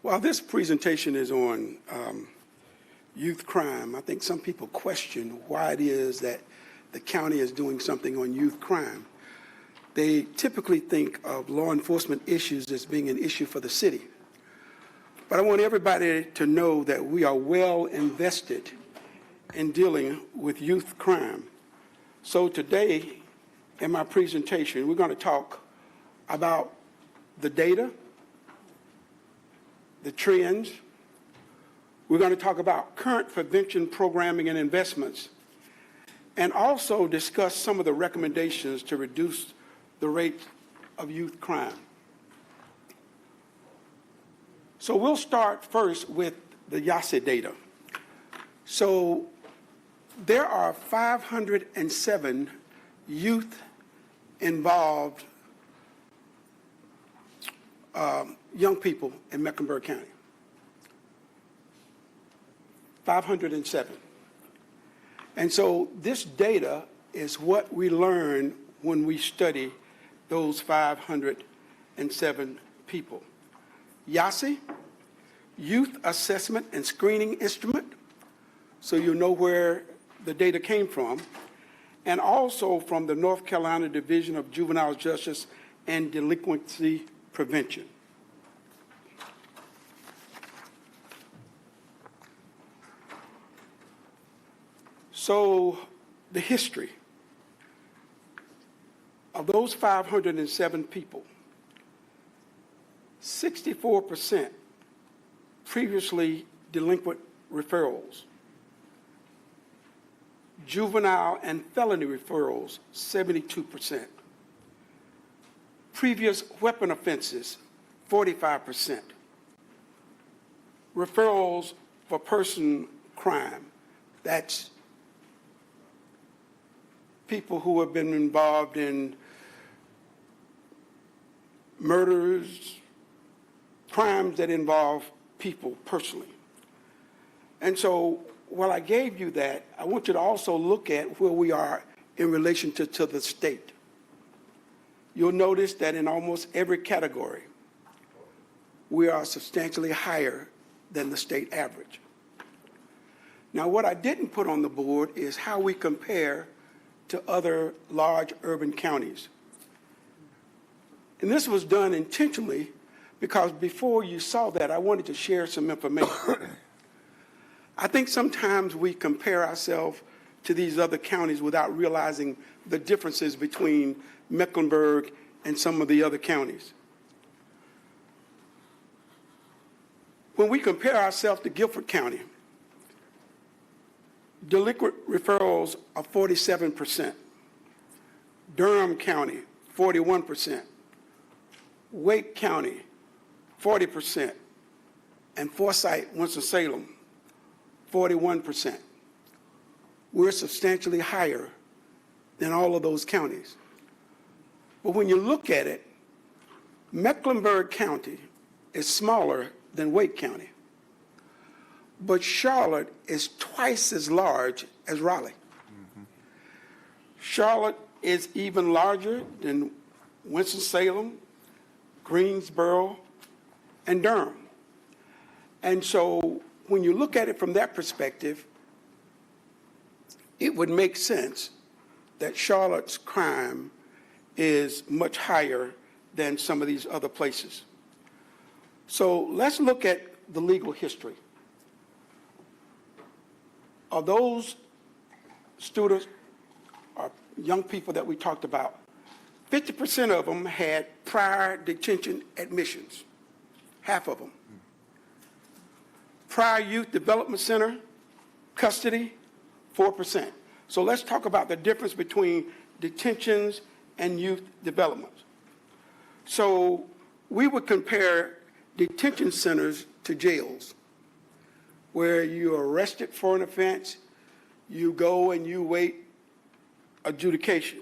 While this presentation is on youth crime, I think some people question why it is that the county is doing something on youth crime. They typically think of law enforcement issues as being an issue for the city. But I want everybody to know that we are well invested in dealing with youth crime. So today, in my presentation, we're going to talk about the data, the trends. We're going to talk about current prevention programming and investments, and also discuss some of the recommendations to reduce the rate of youth crime. So we'll start first with the YASE data. So there are 507 youth involved young people in Mecklenburg County. 507. And so this data is what we learn when we study those 507 people. YASE, Youth Assessment and Screening Instrument, so you know where the data came from, and also from the North Carolina Division of Juvenile Justice and Delinquency Prevention. So the history of those 507 people, 64% previously delinquent referrals, juvenile and felony referrals, 72%, previous weapon offenses, 45%, referrals for person crime, that's people who have been involved in murders, crimes that involve people personally. And so while I gave you that, I want you to also look at where we are in relation to the state. You'll notice that in almost every category, we are substantially higher than the state average. Now, what I didn't put on the board is how we compare to other large urban counties. And this was done intentionally because before you saw that, I wanted to share some information. I think sometimes we compare ourselves to these other counties without realizing the differences between Mecklenburg and some of the other counties. When we compare ourselves to Guilford County, delinquent referrals are 47%. Durham County, 41%. Wake County, 40%. And Forsyth, Winston-Salem, 41%. We're substantially higher than all of those counties. But when you look at it, Mecklenburg County is smaller than Wake County. But Charlotte is twice as large as Raleigh. Mm-hmm. Charlotte is even larger than Winston-Salem, Greensboro, and Durham. And so when you look at it from that perspective, it would make sense that Charlotte's crime is much higher than some of these other places. So let's look at the legal history. Of those students or young people that we talked about, 50% of them had prior detention admissions, half of them. Prior youth development center, custody, 4%. So let's talk about the difference between detentions and youth development. So we would compare detention centers to jails, where you're arrested for an offense, you go and you wait adjudication.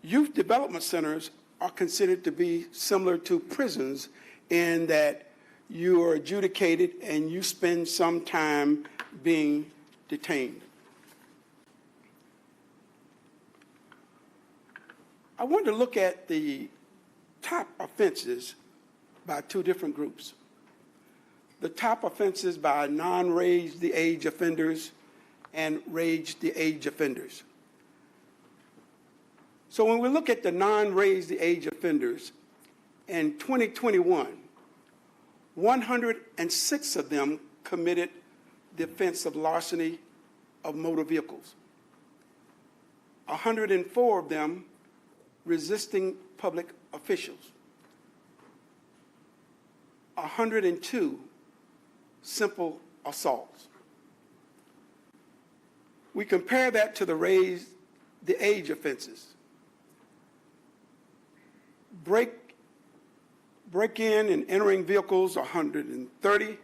Youth development centers are considered to be similar to prisons in that you are adjudicated and you spend some time being detained. I wanted to look at the top offenses by two different groups. The top offenses by non-raised the age offenders and raised the age offenders. So when we look at the non-raised the age offenders, in 2021, 106 of them committed the offense of larceny of motor vehicles. 104 of them resisting public officials. 102 simple assaults. We compare that to the raised the age offenses. Break-in and entering vehicles, 130.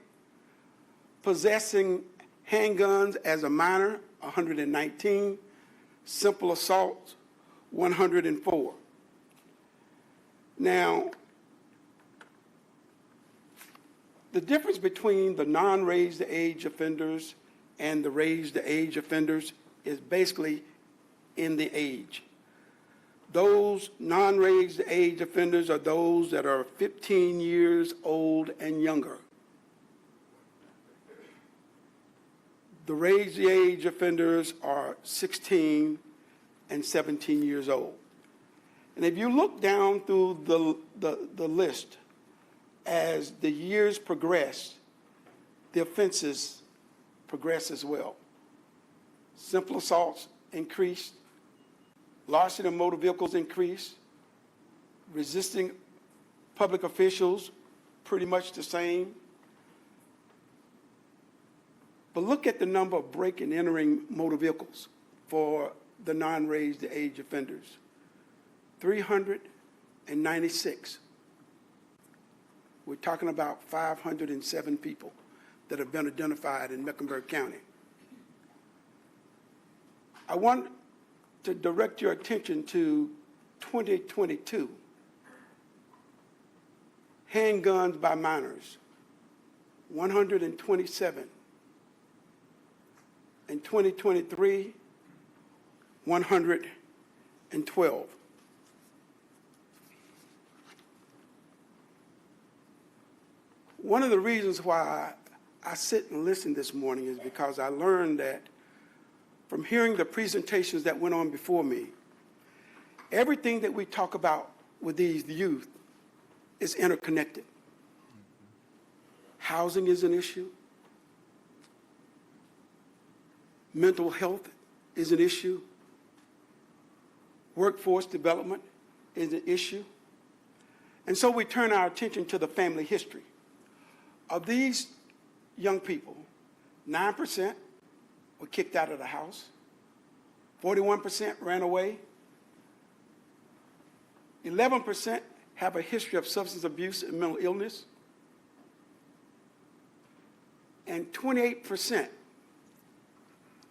Possessing handguns as a minor, 119. Simple assaults, 104. Now, the difference between the non-raised age offenders and the raised age offenders is basically in the age. Those non-raised age offenders are those that are 15 years old and younger. The raised age offenders are 16 and 17 years old. And if you look down through the list, as the years progress, the offenses progress as well. Simple assaults increased, larceny of motor vehicles increased, resisting public officials pretty much the same. But look at the number of break and entering motor vehicles for the non-raised age offenders. 396. We're talking about 507 people that have been identified in Mecklenburg County. I want to direct your attention to 2022. Handguns by minors, 127. In 2023, 112. One of the reasons why I sit and listen this morning is because I learned that from hearing the presentations that went on before me, everything that we talk about with these youth is interconnected. Housing is an issue. Mental health is an issue. Workforce development is an issue. And so we turn our attention to the family history. Of these young people, 9% were kicked out of the house, 41% ran away, 11% have a history of substance abuse and mental illness, and 28%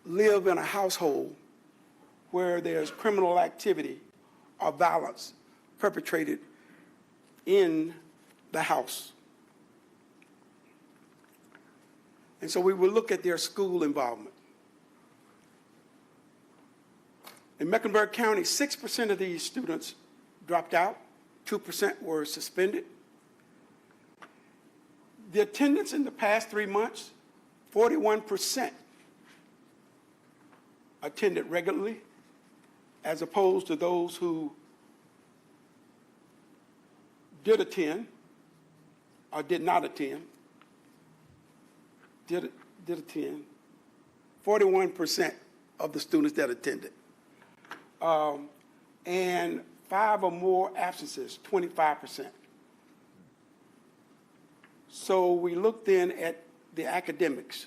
live in a household where there's criminal activity or violence perpetrated in the house. And so we will look at their school involvement. In Mecklenburg County, 6% of these students dropped out, 2% were suspended. The attendance in the past 3 months, 41% attended regularly, as opposed to those who did attend or did not attend. Did attend, 41% of the students that attended. And 5 or more absences, 25%. So we looked then at the academics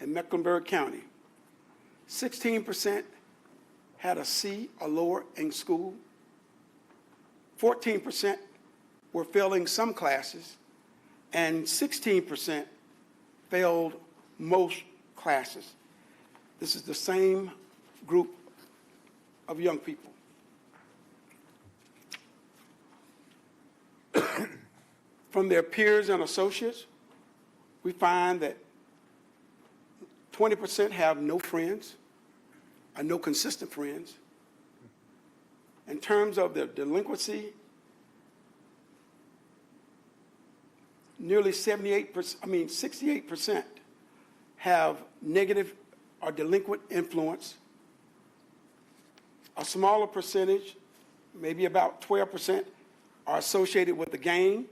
in Mecklenburg County. 16% had a C or lower in school. 14% were failing some classes, and 16% failed most classes. This is the same group of young people. From their peers and associates, we find that 20% have no friends, or no consistent friends. In terms of their delinquency, nearly 68% have negative or delinquent influence. A smaller percentage, maybe about 12%, are associated with the gang.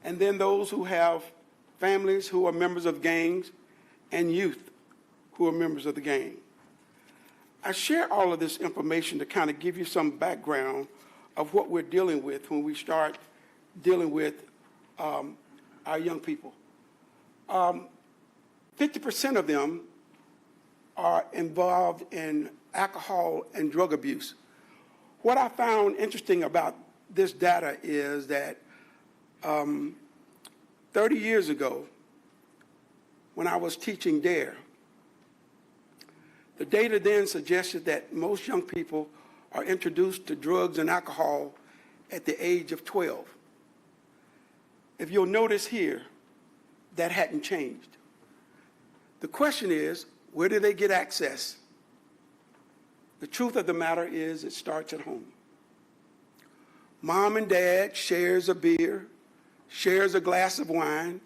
And then those who have families who are members of gangs and youth who are members of the gang. I share all of this information to kind of give you some background of what we're dealing with when we start dealing with our young people. 50% of them are involved in alcohol and drug abuse. What I found interesting about this data is that 30 years ago, when I was teaching DARE, the data then suggested that most young people are introduced to drugs and alcohol at the age of 12. If you'll notice here, that hadn't changed. The question is, where do they get access? The truth of the matter is it starts at home. Mom and dad shares a beer, shares a glass of wine,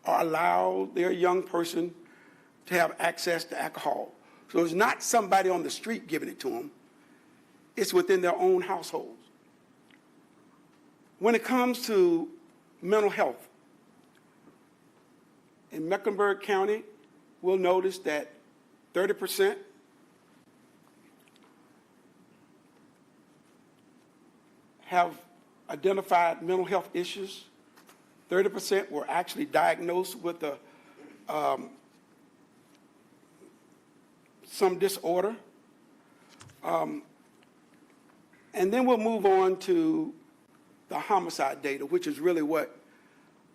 or allow their young person to have access to alcohol. So it's not somebody on the street giving it to them. It's within their own households. When it comes to mental health, in Mecklenburg County, we'll notice that 30% have identified mental health issues. 30% were actually diagnosed with some disorder. And then we'll move on to the homicide data, which is really what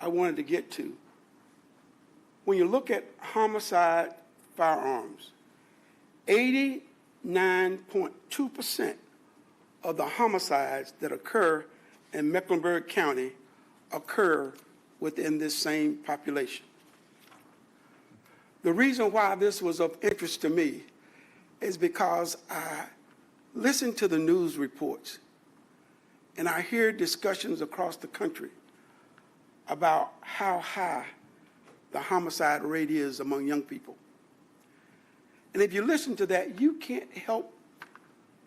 I wanted to get to. When you look at homicide firearms, 89.2% of the homicides that occur in Mecklenburg County occur within this same population. The reason why this was of interest to me is because I listen to the news reports and I hear discussions across the country about how high the homicide rate is among young people. And if you listen to that, you can't help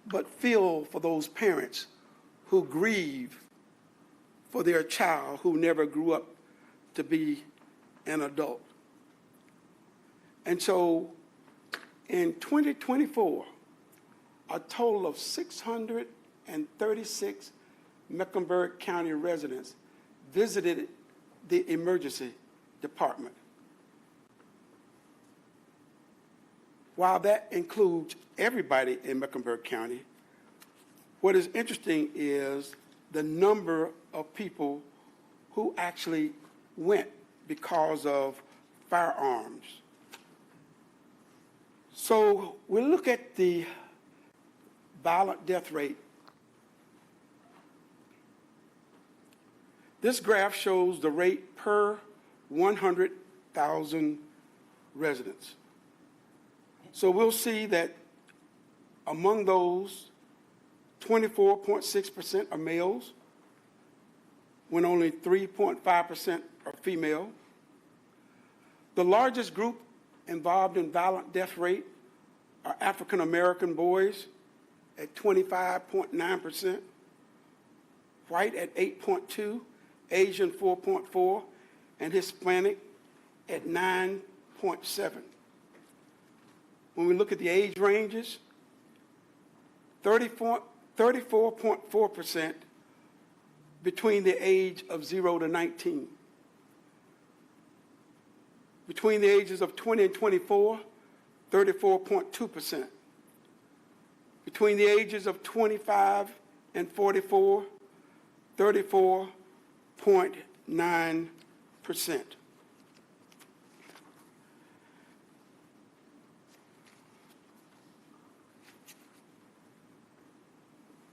but feel for those parents who grieve for their child who never grew up to be an adult. And so in 2024, a total of 636 Mecklenburg County residents visited the emergency department. While that includes everybody in Mecklenburg County, what is interesting is the number of people who actually went because of firearms. So we look at the violent death rate. This graph shows the rate per 100,000 residents. So we'll see that among those, 24.6% are males, when only 3.5% are female. The largest group involved in violent death rate are African American boys at 25.9%, white at 8.2%, Asian 4.4%, and Hispanic at 9.7%. When we look at the age ranges, 34.4% between the age of 0 to 19. Between the ages of 20 and 24, 34.2%. Between the ages of 25 and 44, 34.9%.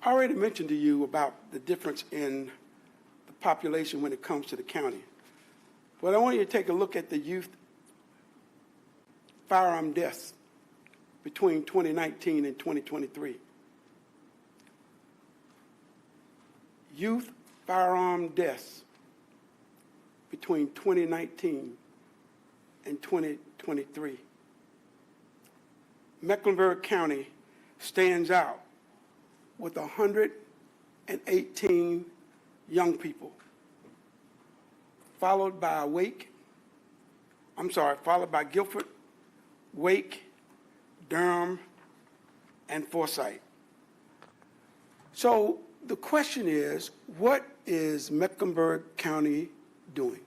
I already mentioned to you about the difference in the population when it comes to the county. But I want you to take a look at the youth firearm deaths between 2019 and 2023. Youth firearm deaths between 2019 and 2023. Mecklenburg County stands out with 118 young people, followed by Guilford, Wake, Durham, and Forsyth. So the question is, what is Mecklenburg County doing?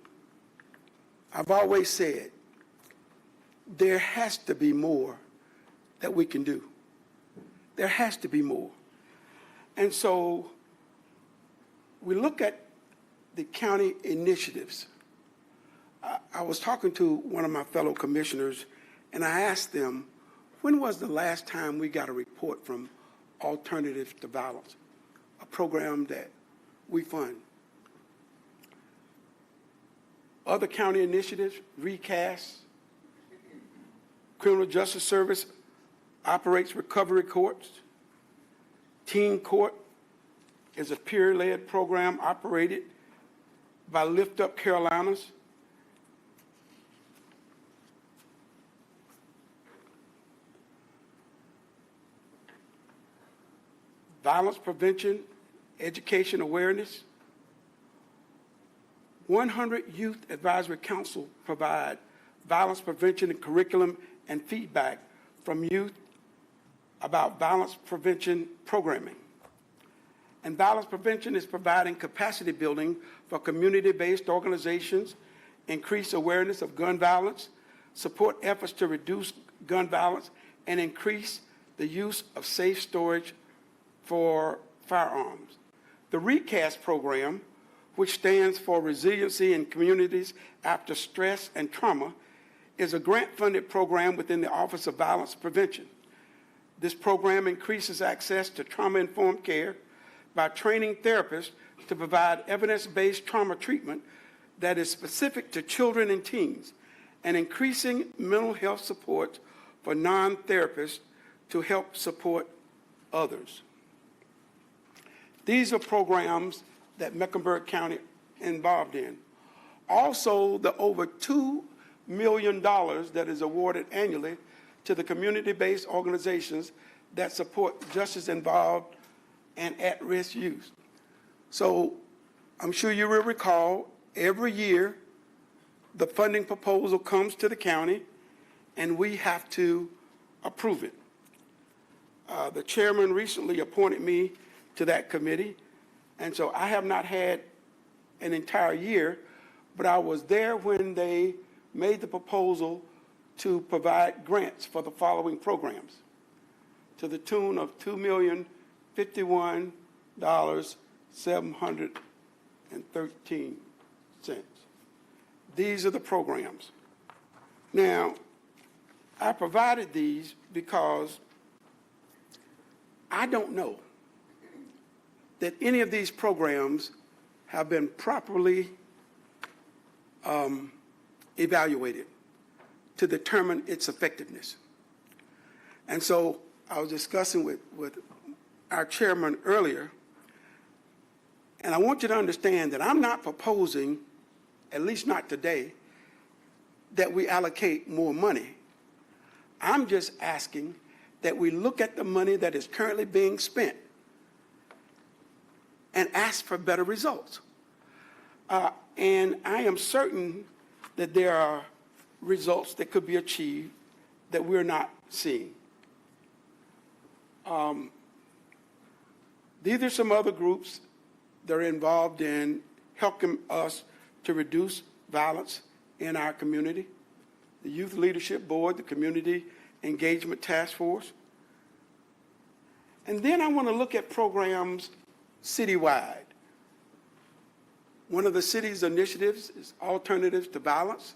I've always said there has to be more that we can do. There has to be more. And so we look at the county initiatives. I was talking to one of my fellow commissioners, and I asked them, when was the last time we got a report from Alternatives to Violence, a program that we fund? Other county initiatives, recast, Criminal Justice Service operates recovery courts. Teen Court is a peer-led program operated by Lift Up Carolinas. Violence prevention, education awareness. 100 Youth Advisory Council provide violence prevention and curriculum and feedback from youth about violence prevention programming. And violence prevention is providing capacity building for community-based organizations, increase awareness of gun violence, support efforts to reduce gun violence, and increase the use of safe storage for firearms. The RECAST program, which stands for Resiliency in Communities After Stress and Trauma, is a grant-funded program within the Office of Violence Prevention. This program increases access to trauma-informed care by training therapists to provide evidence-based trauma treatment that is specific to children and teens, and increasing mental health support for non-therapists to help support others. These are programs that Mecklenburg County involved in. Also, the over $2 million that is awarded annually to the community-based organizations that support justice-involved and at-risk youth. So I'm sure you will recall, every year the funding proposal comes to the county and we have to approve it. The chairman recently appointed me to that committee, and so I have not had an entire year, but I was there when they made the proposal to provide grants for the following programs to the tune of $2,051,713. These are the programs. Now, I provided these because I don't know that any of these programs have been properly evaluated to determine its effectiveness. And so I was discussing with our chairman earlier, and I want you to understand that I'm not proposing, at least not today, that we allocate more money. I'm just asking that we look at the money that is currently being spent and ask for better results. And I am certain that there are results that could be achieved that we're not seeing. These are some other groups that are involved in helping us to reduce violence in our community. The Youth Leadership Board, the Community Engagement Task Force. And then I want to look at programs citywide. One of the city's initiatives is Alternatives to Violence.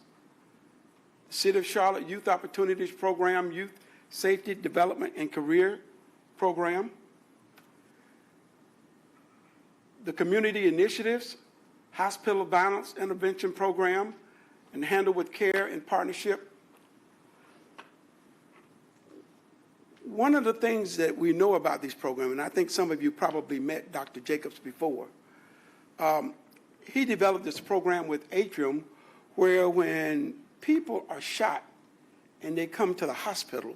The City of Charlotte Youth Opportunities Program, Youth Safety Development and Career Program. The Community Initiatives, Hospital Violence Intervention Program, and Handle with Care in Partnership. One of the things that we know about these programs, and I think some of you probably met Dr. Jacobs before, he developed this program with Atrium where when people are shot and they come to the hospital,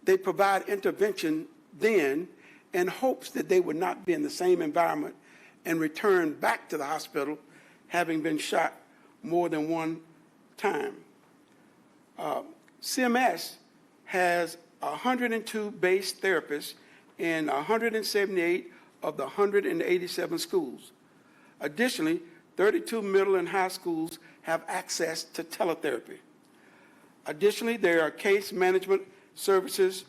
they provide intervention then in hopes that they would not be in the same environment and return back to the hospital having been shot more than one time. CMS has 102 base therapists in 178 of the 187 schools. Additionally, 32 middle and high schools have access to teletherapy. Additionally, there are case management services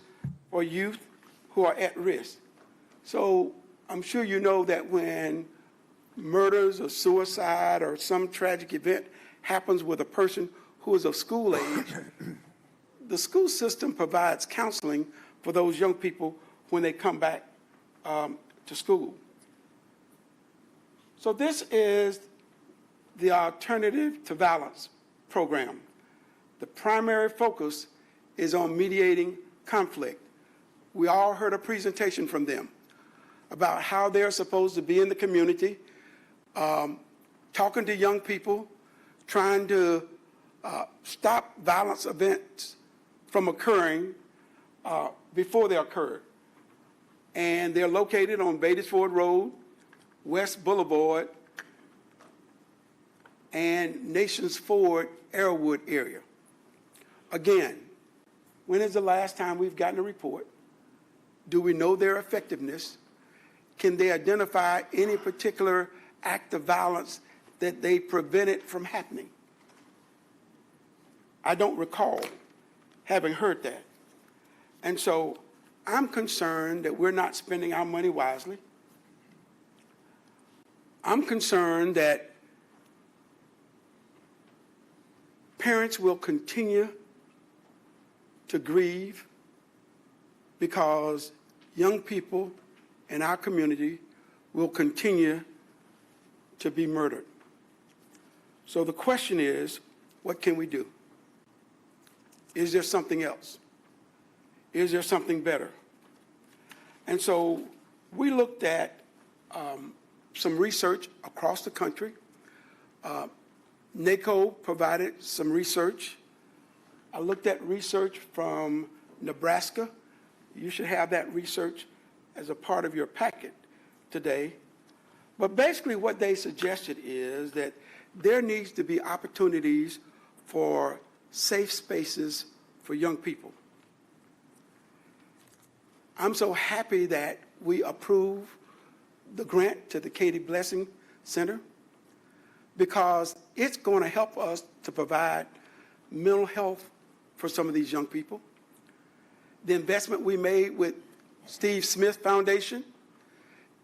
for youth who are at risk. So I'm sure you know that when murders or suicide or some tragic event happens with a person who is of school age, the school system provides counseling for those young people when they come back to school. So this is the Alternative to Violence program. The primary focus is on mediating conflict. We all heard a presentation from them about how they're supposed to be in the community, talking to young people, trying to stop violence events from occurring before they occur. And they're located on Beatty's-Ford Road, West Boulevard, and Nations Ford, Arrowwood area. Again, when is the last time we've gotten a report? Do we know their effectiveness? Can they identify any particular act of violence that they prevented from happening? I don't recall having heard that. And so I'm concerned that we're not spending our money wisely. I'm concerned that parents will continue to grieve because young people in our community will continue to be murdered. So the question is, what can we do? Is there something else? Is there something better? And so we looked at some research across the country. NACO provided some research. I looked at research from Nebraska. You should have that research as a part of your packet today. But basically what they suggested is that there needs to be opportunities for safe spaces for young people. I'm so happy that we approved the grant to the Katie Blessing Center because it's going to help us to provide mental health for some of these young people. The investment we made with Steve Smith Foundation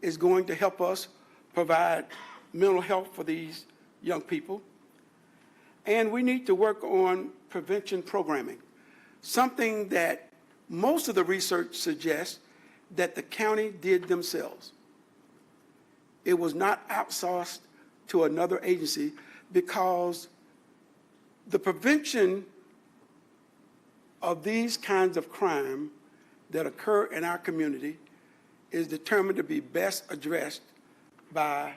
is going to help us provide mental health for these young people. And we need to work on prevention programming, something that most of the research suggests that the county did themselves. It was not outsourced to another agency because the prevention of these kinds of crime that occur in our community is determined to be best addressed by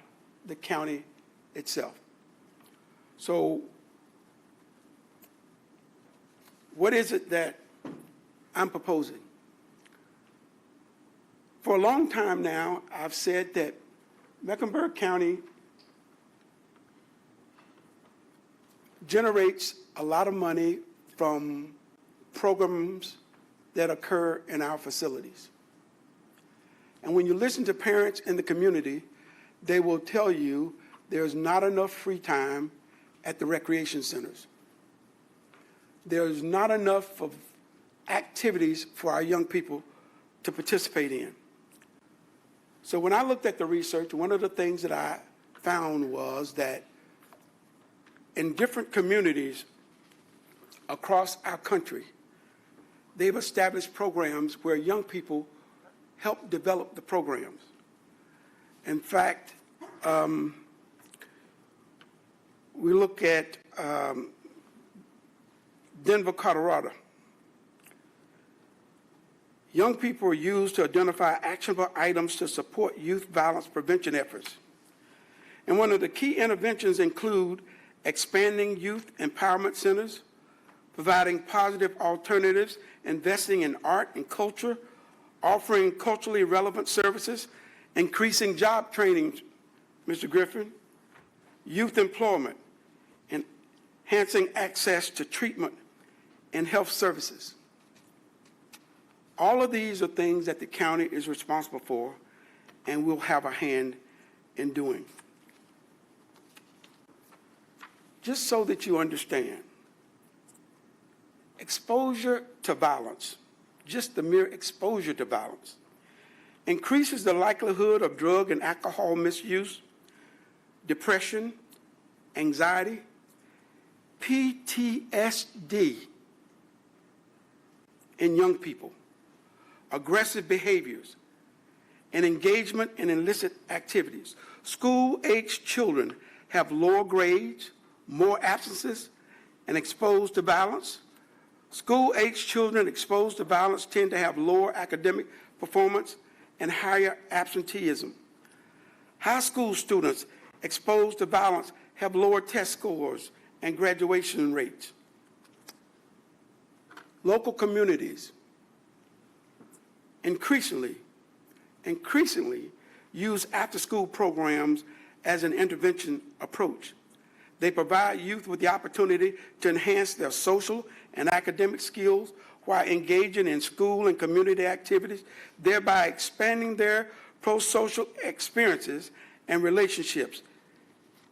the county itself. So what is it that I'm proposing? For a long time now, I've said that Mecklenburg County generates a lot of money from programs that occur in our facilities. And when you listen to parents in the community, they will tell you there's not enough free time at the recreation centers. There's not enough of activities for our young people to participate in. So when I looked at the research, one of the things that I found was that in different communities across our country, they've established programs where young people help develop the programs. In fact, we look at Denver, Colorado. Young people are used to identify actionable items to support youth violence prevention efforts. And one of the key interventions include expanding youth empowerment centers, providing positive alternatives, investing in art and culture, offering culturally relevant services, increasing job training, Mr. Griffin, youth employment, enhancing access to treatment and health services. All of these are things that the county is responsible for and will have a hand in doing. Just so that you understand, exposure to violence, just the mere exposure to violence, increases the likelihood of drug and alcohol misuse, depression, anxiety, PTSD in young people, aggressive behaviors, and engagement in illicit activities. School-aged children have lower grades, more absences, and exposed to violence. School-aged children exposed to violence tend to have lower academic performance and higher absenteeism. High school students exposed to violence have lower test scores and graduation rates. Local communities increasingly use after-school programs as an intervention approach. They provide youth with the opportunity to enhance their social and academic skills while engaging in school and community activities, thereby expanding their pro-social experiences and relationships.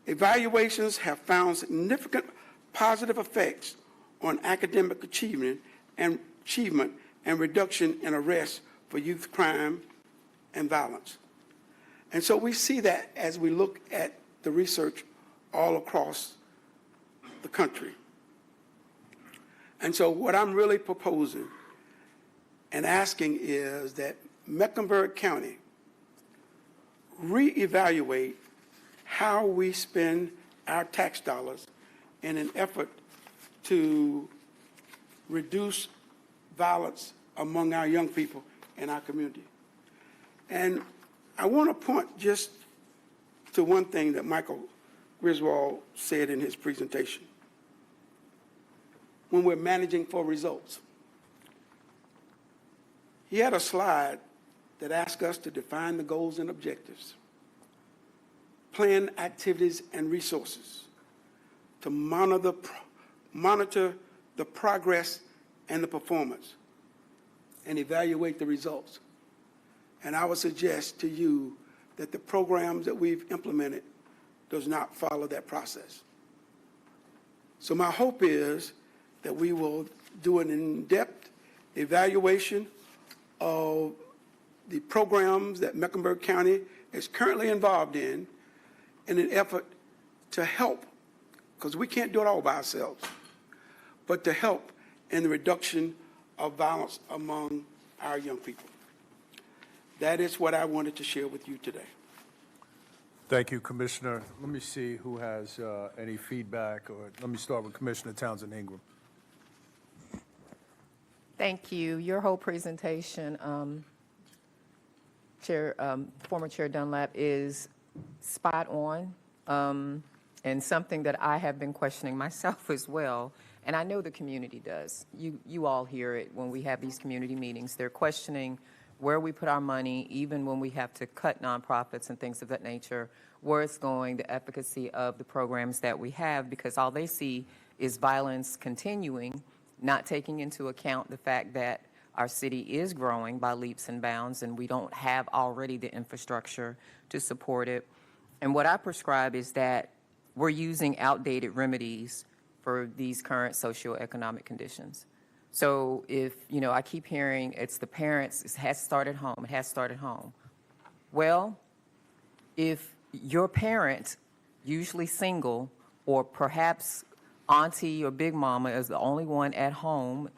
Evaluations have found significant positive effects on academic achievement and reduction in arrests for youth crime and violence. And so we see that as we look at the research all across the country. And so what I'm really proposing and asking is that Mecklenburg County reevaluate how we spend our tax dollars in an effort to reduce violence among our young people in our community. And I want to point just to one thing that Michael Griswold said in his presentation. When we're managing for results, he had a slide that asked us to define the goals and objectives, plan activities and resources, to monitor the progress and the performance, and evaluate the results. And I would suggest to you that the programs that we've implemented does not follow that process. So my hope is that we will do an in-depth evaluation of the programs that Mecklenburg County is currently involved in an effort to help, because we can't do it all by ourselves, but to help in the reduction of violence among our young people. That is what I wanted to share with you today. Thank you, Commissioner. Let me see who has any feedback, or let me start with Commissioner Townsend Ingram. Thank you. Your whole presentation, former Chair Dunlap, is spot on, and something that I have been questioning myself as well, and I know the community does. You all hear it when we have these community meetings. They're questioning where we put our money, even when we have to cut nonprofits and things of that nature, where it's going, the efficacy of the programs that we have, because all they see is violence continuing, not taking into account the fact that our city is growing by leaps and bounds, and we don't have already the infrastructure to support it. And what I prescribe is that we're using outdated remedies for these current socioeconomic conditions. So if, I keep hearing it's the parents, it has started home, it has started home. Well, if your parent, usually single, or perhaps auntie or big mama is the only one at home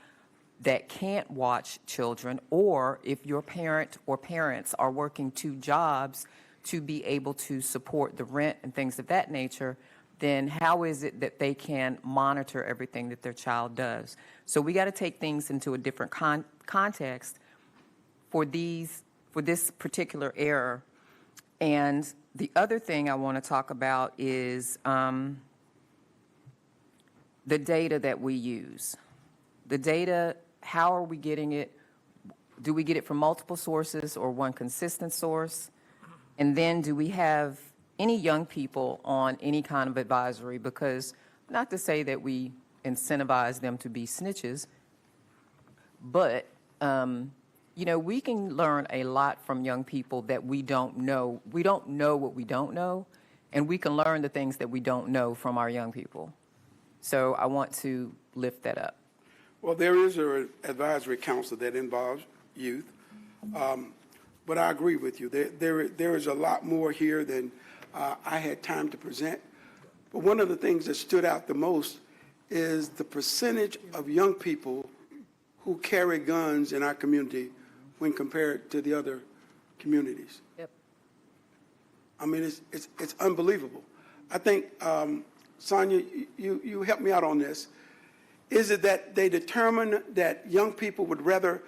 that can't watch children, or if your parent or parents are working 2 jobs to be able to support the rent and things of that nature, then how is it that they can monitor everything that their child does? So we got to take things into a different context for this particular error. And the other thing I want to talk about is the data that we use. The data, how are we getting it? Do we get it from multiple sources or one consistent source? And then do we have any young people on any kind of advisory? Because not to say that we incentivize them to be snitches, but, you know, we can learn a lot from young people that we don't know. We don't know what we don't know, and we can learn the things that we don't know from our young people. So I want to lift that up. Well, there is an advisory council that involves youth, but I agree with you. There is a lot more here than I had time to present. But one of the things that stood out the most is the percentage of young people who carry guns in our community when compared to the other communities. Yep. I mean, it's unbelievable. I think, Sonia, you help me out on this. Is it that they determine that young people would rather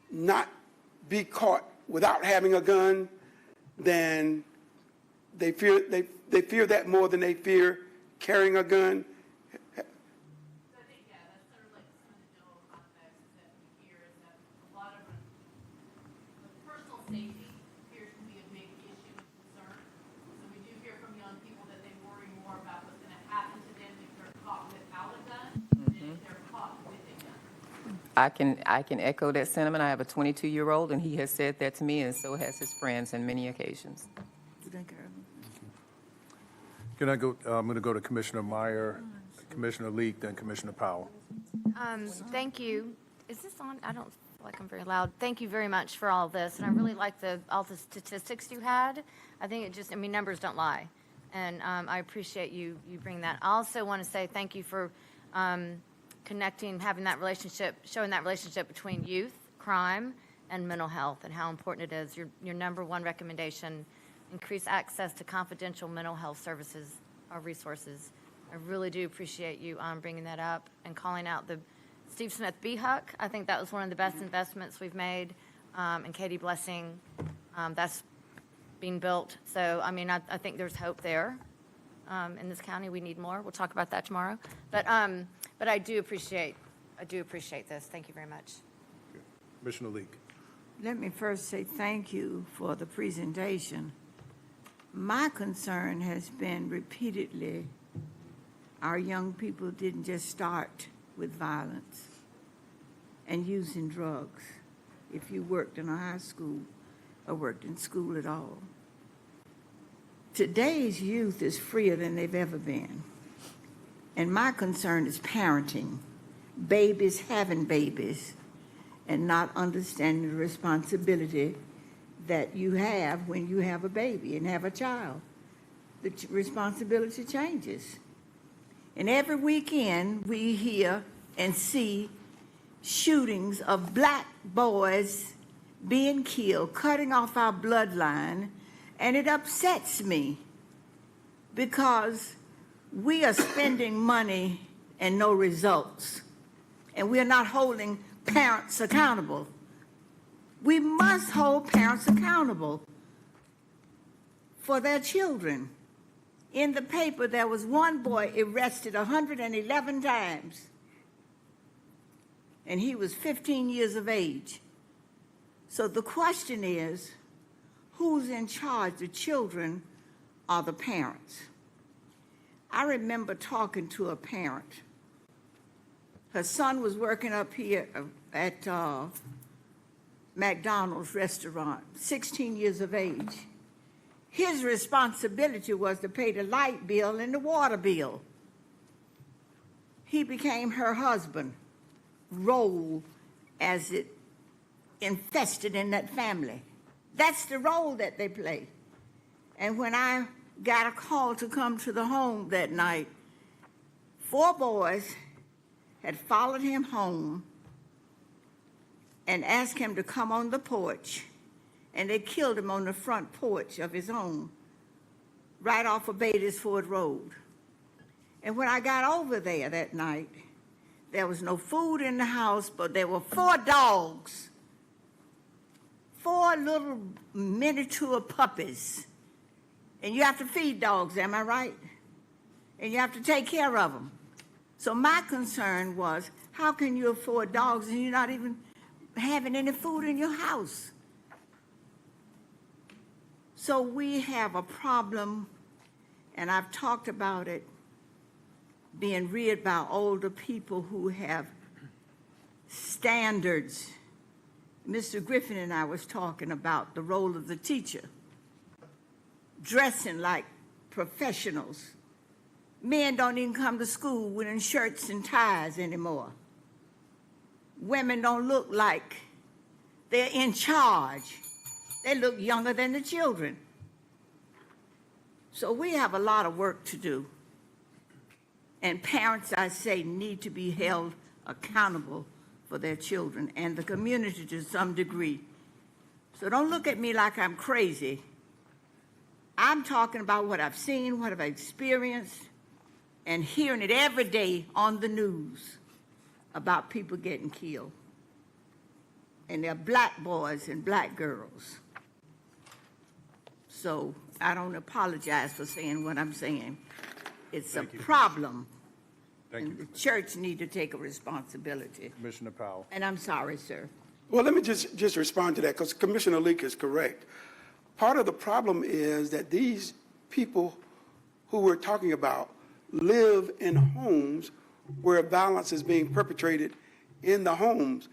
not be caught without having a gun than they fear that more than they fear carrying a gun? So I think, yeah, that's sort of like some of the general context that we hear is that a lot of personal safety appears to be a big issue and concern. So we do hear from young people that they worry more about what's going to happen to them if they're caught without a gun than if they're caught with a gun. I can echo that sentiment. I have a 22-year-old, and he has said that to me, and so has his friends on many occasions. Can I go, I'm going to go to Commissioner Meyer, Commissioner Leek, then Commissioner Powell. Thank you. Is this on? I don't feel like I'm very loud. Thank you very much for all of this, and I really like all the statistics you had. I think it just, I mean, numbers don't lie, and I appreciate you bringing that. I also want to say thank you for connecting, having that relationship, showing that relationship between youth, crime, and mental health, and how important it is. Your number one recommendation, increase access to confidential mental health services or resources. I really do appreciate you bringing that up and calling out the Steve Smith BHUC. I think that was one of the best investments we've made. And Katie Blessing, that's being built. So, I mean, I think there's hope there. In this county, we need more. We'll talk about that tomorrow. But I do appreciate this. Thank you very much. Commissioner Leek. Let me first say thank you for the presentation. My concern has been repeatedly, our young people didn't just start with violence and using drugs. If you worked in a high school or worked in school at all. Today's youth is freer than they've ever been. And my concern is parenting, babies having babies, and not understanding the responsibility that you have when you have a baby and have a child. The responsibility changes. And every weekend we hear and see shootings of black boys being killed, cutting off our bloodline, and it upsets me because we are spending money and no results, and we are not holding parents accountable. We must hold parents accountable for their children. In the paper, there was one boy arrested 111 times, and he was 15 years of age. So the question is, who's in charge, the children or the parents? I remember talking to a parent. Her son was working up here at McDonald's restaurant, 16 years of age. His responsibility was to pay the light bill and the water bill. He became her husband, role as it infested in that family. That's the role that they play. And when I got a call to come to the home that night, 4 boys had followed him home and asked him to come on the porch, and they killed him on the front porch of his home, right off of Beatty'sford Road. And when I got over there that night, there was no food in the house, but there were 4 dogs 4 little miniature puppies. And you have to feed dogs, am I right? And you have to take care of them. So my concern was, how can you afford dogs and you're not even having any food in your house? So we have a problem, and I've talked about it being reared by older people who have standards. Mr. Griffin and I was talking about the role of the teacher, dressing like professionals. Men don't even come to school wearing shirts and ties anymore. Women don't look like they're in charge. They look younger than the children. So we have a lot of work to do. And parents, I say, need to be held accountable for their children and the community to some degree. So don't look at me like I'm crazy. I'm talking about what I've seen, what I've experienced, and hearing it every day on the news about people getting killed. And they're black boys and black girls. So I don't apologize for saying what I'm saying. It's a problem. Thank And you. the church need to take a responsibility. Commissioner Powell. And I'm sorry, sir. Well, let me just respond to that, because Commissioner Leak is correct. Part of the problem is that these people who we're talking about live in homes where violence is being perpetrated in the homes.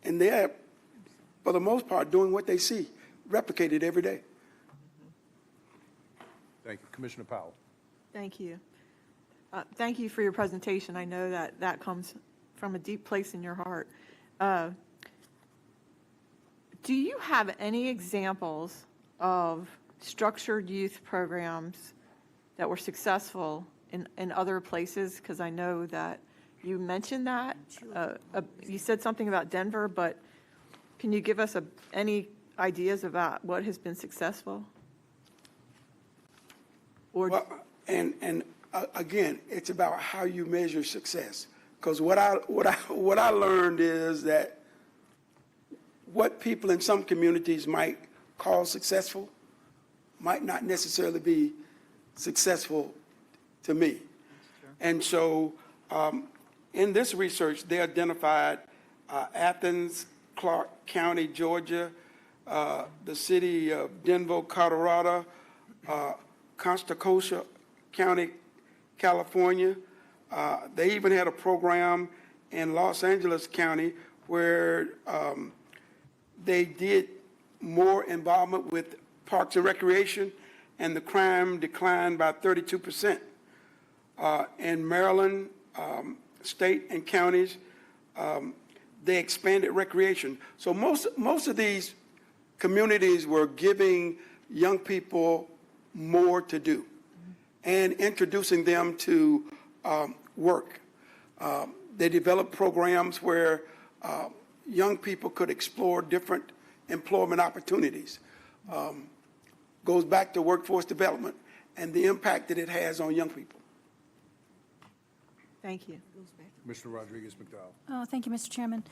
And they're, for the most part, doing what they see, replicated every day. Thank you. Commissioner Powell. Thank you. Thank you for your presentation. I know that that comes from a deep place in your heart. Do you have any examples of structured youth programs that were successful in other places? Because I know that you mentioned that. You said something about Denver, but can you give us any ideas about what has been successful? Or Well, and again, it's about how you measure success. Because what I learned is that what people in some communities might call successful might not necessarily be successful to me. And so in this research, they identified Athens, Clark County, Georgia, the city of Denver, Colorado, Contra County, California. They even had a program in Los Angeles County where they did more involvement with parks and recreation, and the crime declined by 32%. In Maryland, state and counties, they expanded recreation. So most of these communities were giving young people more to do and introducing them to work. They developed programs where young people could explore different employment opportunities. Goes back to workforce development and the impact that it has on young people. thank you. Commissioner Rodriguez-McDowell. Oh, thank you, Mr. Chairman.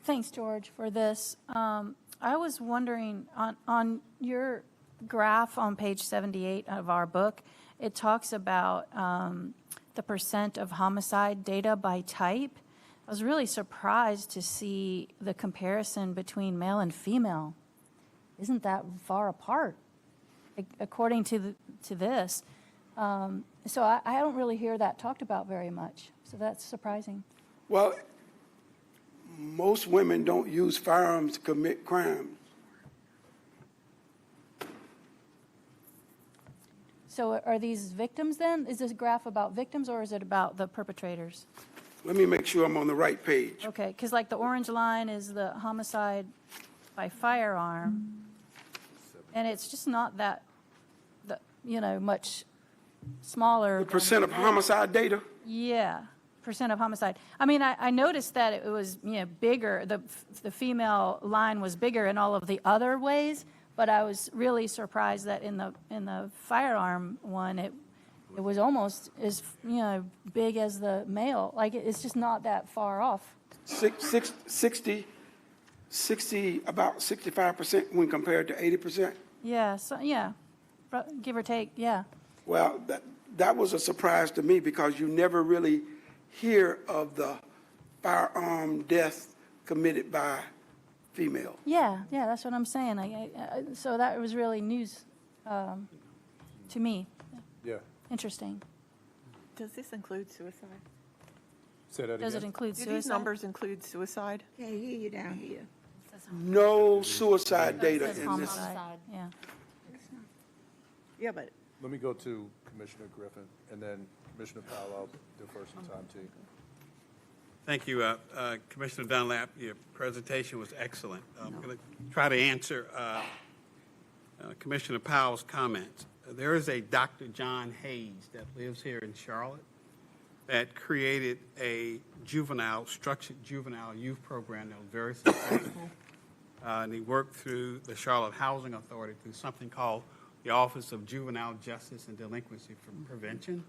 Thanks, George, for this. I was wondering, on your graph on page 78 of our book, it talks about the percent of homicide data by type. I was really surprised to see the comparison between male and female. Isn't that far apart, according to this? So I don't really hear that talked about very much. So that's surprising. Well, most women don't use firearms to commit crimes. So are these victims then? Is this graph about victims or is it about the perpetrators? Let me make sure I'm on the right page. Okay, because like the orange line is the homicide by firearm, and it's just not that, much smaller. The percent of homicide data? Yeah, percent of homicide. I mean, I noticed that it was, bigger, the female line was bigger in all of the other ways, but I was really surprised that in the firearm one, it was almost as, big as the male. Like, it's just not that far off. 60 about 65% when compared to 80%. Yeah, so, yeah, give or take, yeah. Well, that was a surprise to me because you never really hear of the firearm death committed by female. Yeah, that's what I'm saying. So that was really news to me. Yeah. Interesting. Does this include suicide? Say that again. Does it include Do suicide? these numbers include suicide? Can't hear you down here. No suicide data Says in this. homicide, yeah. Yeah, but Let me go to Commissioner Griffin, and then Commissioner Powell, I'll defer some time to you. Thank you, Commissioner Dunlap. Your presentation was excellent. I'm going to try to answer Commissioner Powell's comments. There is a Dr. John Hayes that lives here in Charlotte that created a structured juvenile youth program that was very successful. And he worked through the Charlotte Housing Authority through something called the Office of Juvenile Justice and Delinquency Prevention.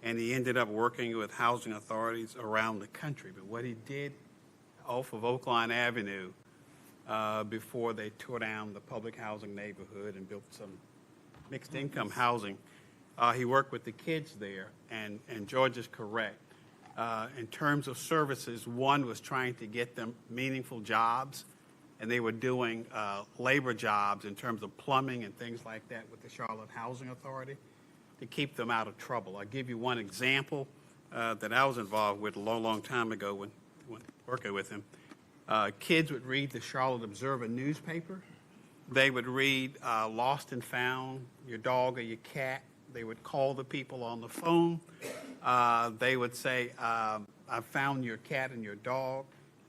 And he ended up working with housing authorities around the country. But what he did off of Oakline Avenue before they tore down the public housing neighborhood and built some mixed income housing, he worked with the kids there. And George is correct. In terms of services, one was trying to get them meaningful jobs, and they were doing labor jobs in terms of plumbing and things like that with the Charlotte Housing Authority to keep them out of trouble. I'll give you one example that I was involved with a long, long time ago when working with him. Kids would read the Charlotte Observer newspaper. They would read Lost and Found, your dog or your cat. They would call the people on the phone. They would say, I found your cat and your dog.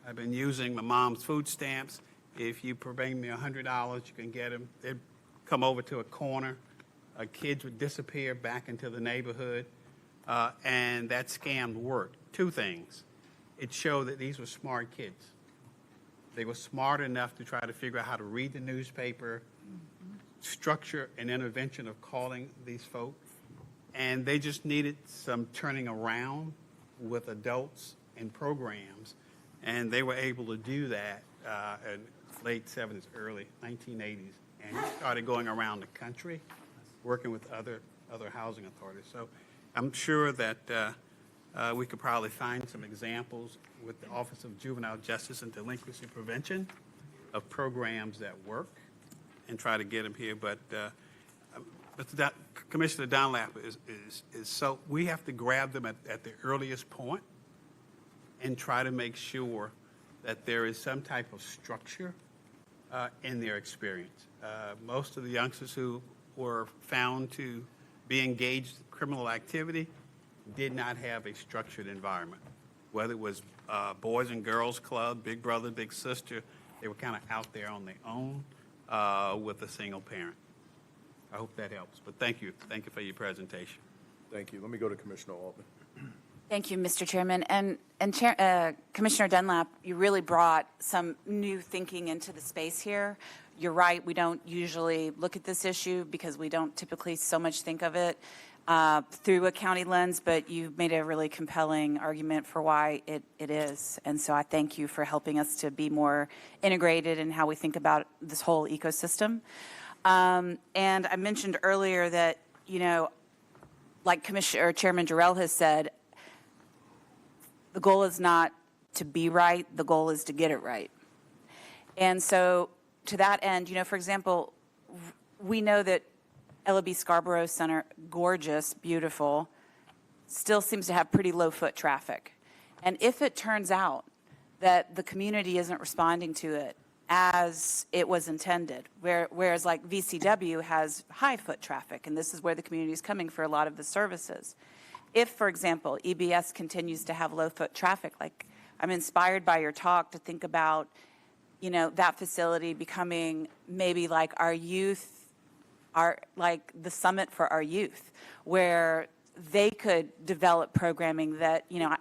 I've been using my mom's food stamps. If you bring me $100, you can get them. They'd come over to a corner. Kids would disappear back into the neighborhood, and that scam worked. Two things. It showed that these were smart kids. They were smart enough to try to figure out how to read the newspaper, structure an intervention of calling these folks, and they just needed some turning around with adults and programs, and they were able to do that in late 70s, early 1980s, and he started going around the country working with other housing authorities. So I'm sure that we could probably find some examples with the Office of Juvenile Justice and Delinquency Prevention of programs that work and try to get them here. But Commissioner Dunlap is so we have to grab them at the earliest point and try to make sure that there is some type of structure in their experience. Most of the youngsters who were found to be engaged in criminal activity did not have a structured environment. Whether it was Boys and Girls Club, Big Brother, Big Sister, they were kind of out there on their own with a single parent. I hope that helps. But thank you. Thank you for your presentation. Thank you. Let me go to Commissioner Altman. Thank you, Mr. Chairman. And Commissioner Dunlap, you really brought some new thinking into the space here. You're right, we don't usually look at this issue because we don't typically so much think of it through a county lens, but you've made a really compelling argument for why it is. And so I thank you for helping us to be more integrated in how we think about this whole ecosystem. And I mentioned earlier that, you know, like Chairman Jarrell has said, the goal is not to be right, the goal is to get it right. And so to that end, you know, for example, we know that Ella B. Scarborough Center, gorgeous, beautiful, still seems to have pretty low foot traffic. And if it turns out that the community isn't responding to it as it was intended, whereas like VCW has high foot traffic, and this is where the community is coming for a lot of the services. If, for example, EBS continues to have low foot traffic, like I'm inspired by your talk to think about, you know, that facility becoming maybe like our youth, like the summit for our youth, where they could develop programming that, you know,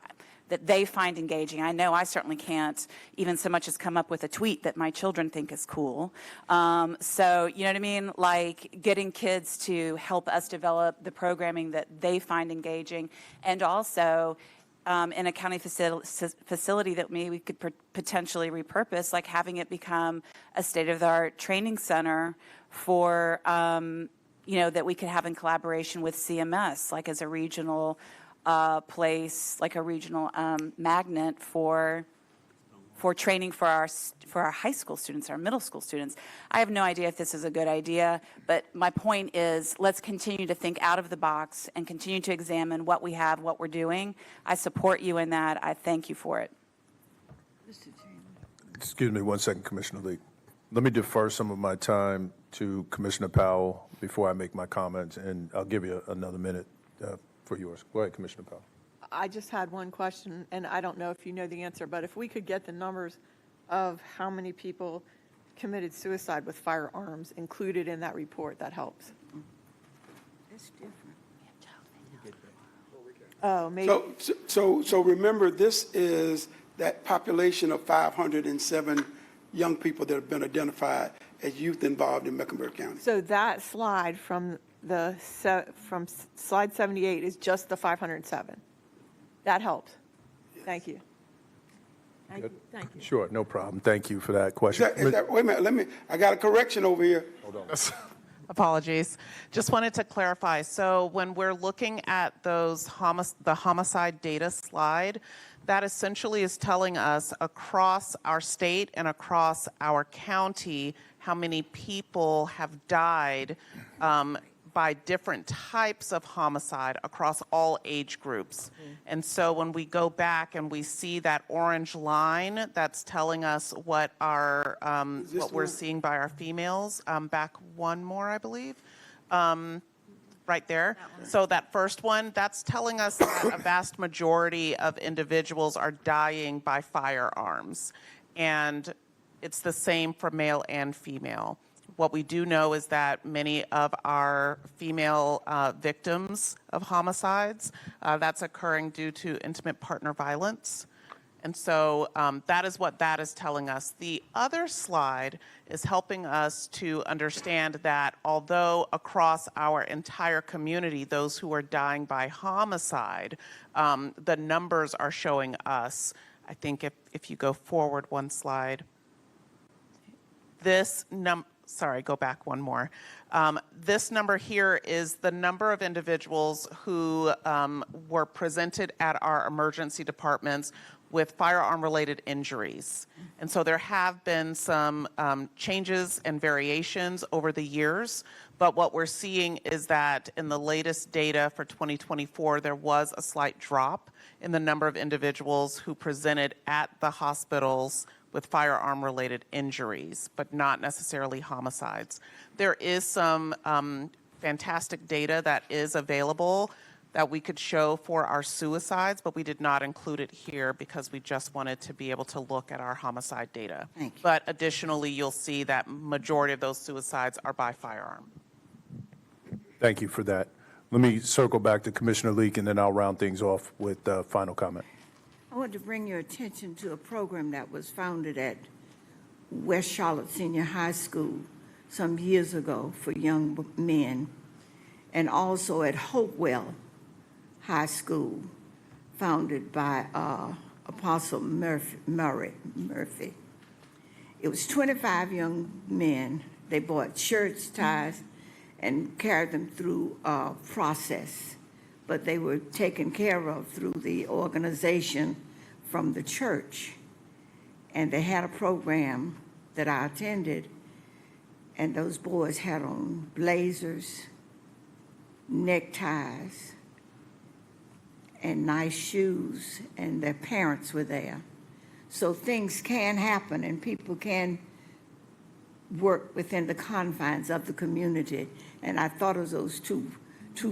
that they find engaging. I know I certainly can't even so much as come up with a tweet that my children think is cool. So, you know what I mean? Like getting kids to help us develop the programming that they find engaging, and also in a county facility that maybe we could potentially repurpose, like having it become a state-of-the-art training center for, that we could have in collaboration with CMS, like as a regional place, like a regional magnet for training for our high school students, our middle school students. I have no idea if this is a good idea, but my point is let's continue to think out of the box and continue to examine what we have, what we're doing. I support you in that. I thank you for it. Excuse me 1 second, Commissioner Lee. Let me defer some of my time to Commissioner Powell before I make my comments, and I'll give you another minute for yours. Go ahead, Commissioner Powell. I just had one question, and I don't know if you know the answer, but if we could get the numbers of how many people committed suicide with firearms included in that report, that helps. That's different. Oh, maybe. So remember, this is that population of 507 young people that have been identified as youth involved in Mecklenburg County. So that slide from from slide 78 is just the 507. That helps. Thank you. Thank you. Thank you. Sure, no problem. Thank you for that question. Wait a minute, I got a correction over here. Hold on. Apologies. Just wanted to clarify. So when we're looking at those the homicide data slide, that essentially is telling us across our state and across our county how many people have died by different types of homicide across all age groups. And so when we go back and we see that orange line, that's telling us what our what we're seeing by our females. Back one more, I believe. Right there. So that first one, that's telling us that a vast majority of individuals are dying by firearms. And it's the same for male and female. What we do know is that many of our female victims of homicides, that's occurring due to intimate partner violence. And so that is what that is telling us. The other slide is helping us to understand that although across our entire community, those who are dying by homicide, the numbers are showing us, I think if you go forward one slide, sorry, go back one more. This number here is the number of individuals who were presented at our emergency departments with firearm-related injuries. And so there have been some changes and variations over the years, but what we're seeing is that in the latest data for 2024, there was a slight drop in the number of individuals who presented at the hospitals with firearm-related injuries, but not necessarily homicides. There is some fantastic data that is available that we could show for our suicides, but we did not include it here because we just wanted to be able to look at our homicide data. Thank you. But additionally, you'll see that majority of those suicides are by firearm. Thank you for that. Let me circle back to Commissioner Leek, and then I'll round things off with final comment. I want to bring your attention to a program that was founded at West Charlotte Senior High School some years ago for young men, and also at Hopewell High School, founded by Apostle Murphy. It was 25 young men. They bought shirts, ties, and carried them through a process. But they were taken care of through the organization from the church. And they had a program that I attended, and those boys had on blazers, neckties, and nice shoes, and their parents were there. So things can happen, and people can work within the confines of the community. And I thought of those two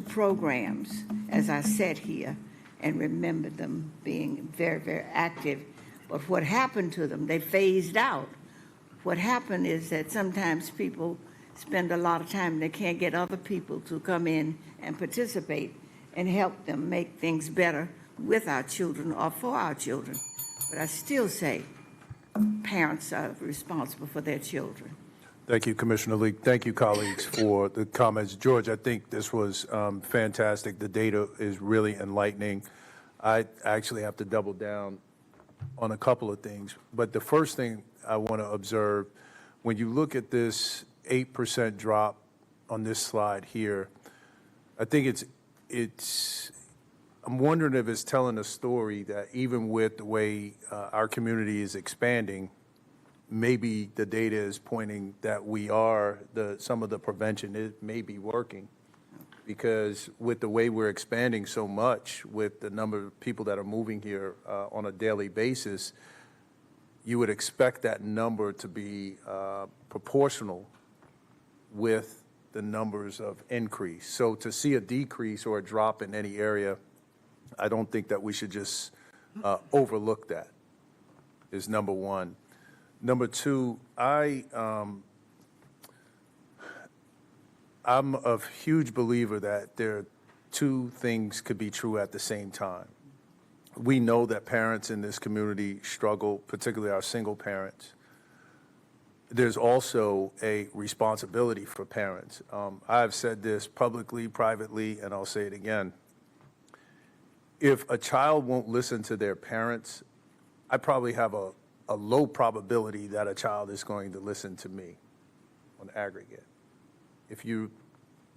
programs as I sat here and remembered them being very, very active. But what happened to them, they phased out. What happened is that sometimes people spend a lot of time, they can't get other people to come in and participate and help them make things better with our children or for our children. But I still say parents are responsible for their children. Thank you, Commissioner Leek. Thank you, colleagues, for the comments. George, I think this was fantastic. The data is really enlightening. I actually have to double down on a couple of things. But the first thing I want to observe, when you look at this 8% drop on this slide here, I think I'm wondering if it's telling a story that even with the way our community is expanding, maybe the data is pointing that some of the prevention may be working. Because with the way we're expanding so much, with the number of people that are moving here on a daily basis, you would expect that number to be proportional with the numbers of increase. So to see a decrease or a drop in any area, I don't think that we should just overlook that, is number one. Number two, I'm a huge believer that two things could be true at the same time. We know that parents in this community struggle, particularly our single parents. There's also a responsibility for parents. I've said this publicly, privately, and I'll say it again. If a child won't listen to their parents, I probably have a low probability that a child is going to listen to me on aggregate. If you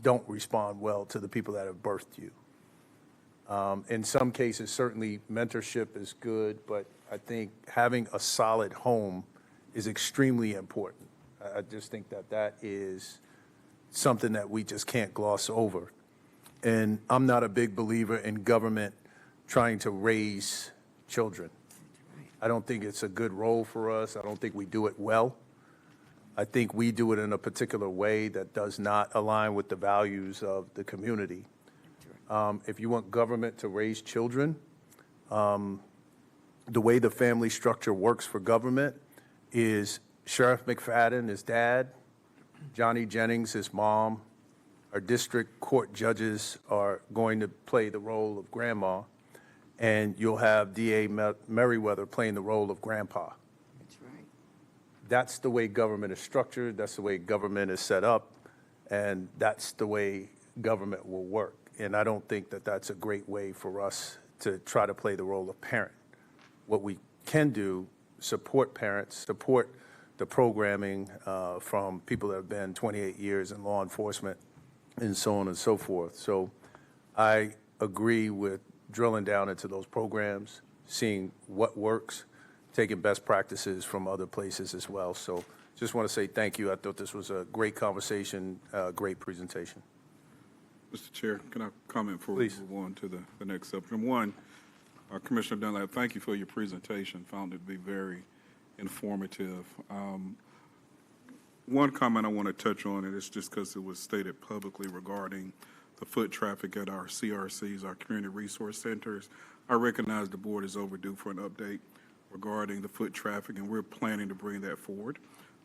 don't respond well to the people that have birthed you. In some cases, certainly mentorship is good, but I think having a solid home is extremely important. I just think that is something that we just can't gloss over. And I'm not a big believer in government trying to raise children. I don't think it's a good role for us. I don't think we do it well. I think we do it in a particular way that does not align with the values of the community. If you want government to raise children, the way the family structure works for government is Sheriff McFadden, his dad, Johnny Jennings, his mom, our district court judges are going to play the role of grandma, and you'll have D.A. Merriweather playing the role of grandpa. That's right. That's the way government is structured, that's the way government is set up, and that's the way government will work. And I don't think that that's a great way for us to try to play the role of parent. What we can do, support parents, support the programming from people that have been 28 years in law enforcement and so on and so forth. So I agree with drilling down into those programs, seeing what works, taking best practices from other places as well. So just want to say thank you. I thought this was a great conversation, great presentation. Mr. Chair, can I comment before Please. we move on to the next subject? Number one, Commissioner Dunlap, thank you for your presentation. Found it to be very informative. One comment I want to touch on, and it's just because it was stated publicly regarding the foot traffic at our CRCs, our community resource centers. I recognize the board is overdue for an update regarding the foot traffic, and we're planning to bring that forward.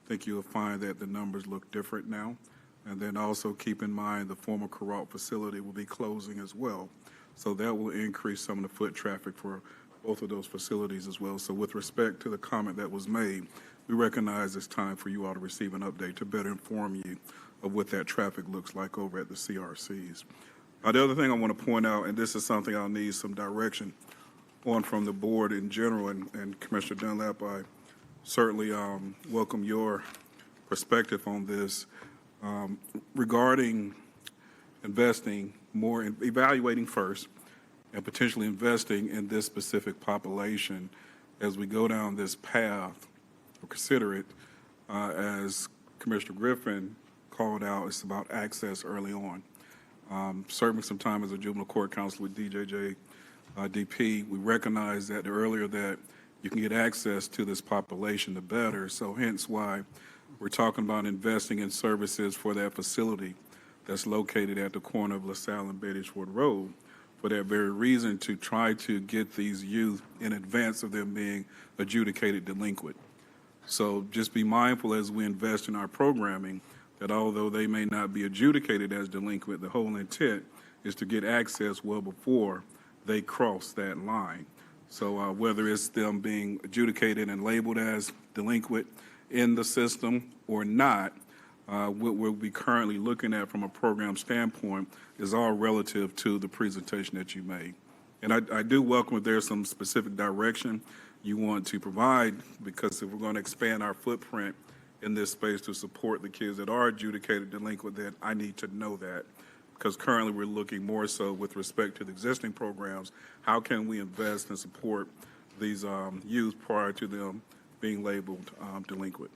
I think you'll find that the numbers look different now. And then also keep in mind the former Corral facility will be closing as well. So that will increase some of the foot traffic for both of those facilities as well. So with respect to the comment that was made, we recognize it's time for you all to receive an update to better inform you of what that traffic looks like over at the CRCs. The other thing I want to point out, and this is something I'll need some direction on from the board in general, and Commissioner Dunlap, I certainly welcome your perspective on this. Regarding investing more in evaluating first and potentially investing in this specific population as we go down this path, or consider it, as Commissioner Griffin called out, it's about access early on. Serving some time as a juvenile court counsel with DJJ DP, we recognize that the earlier that you can get access to this population, the better. So hence why we're talking about investing in services for that facility that's located at the corner of LaSalle and Beattyford Road, for that very reason, to try to get these youth in advance of them being adjudicated delinquent. So just be mindful as we invest in our programming that although they may not be adjudicated as delinquent, the whole intent is to get access well before they cross that line. So whether it's them being adjudicated and labeled as delinquent in the system or not, what we'll be currently looking at from a program standpoint is all relative to the presentation that you made. And I do welcome if there's some specific direction you want to provide, because if we're going to expand our footprint in this space to support the kids that are adjudicated delinquent, then I need to know that. Because currently we're looking more so with respect to the existing programs, how can we invest and support these youth prior to them being labeled delinquent?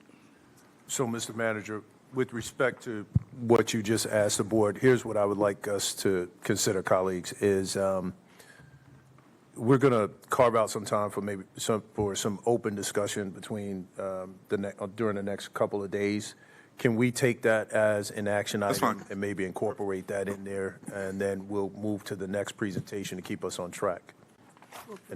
So, Mr. Manager, with respect to what you just asked the board, here's what I would like us to consider, colleagues, is we're going to carve out some time for some open discussion between during the next couple of days. Can we take that as an action item and maybe incorporate that in there, and then we'll move to the next presentation to keep us on track?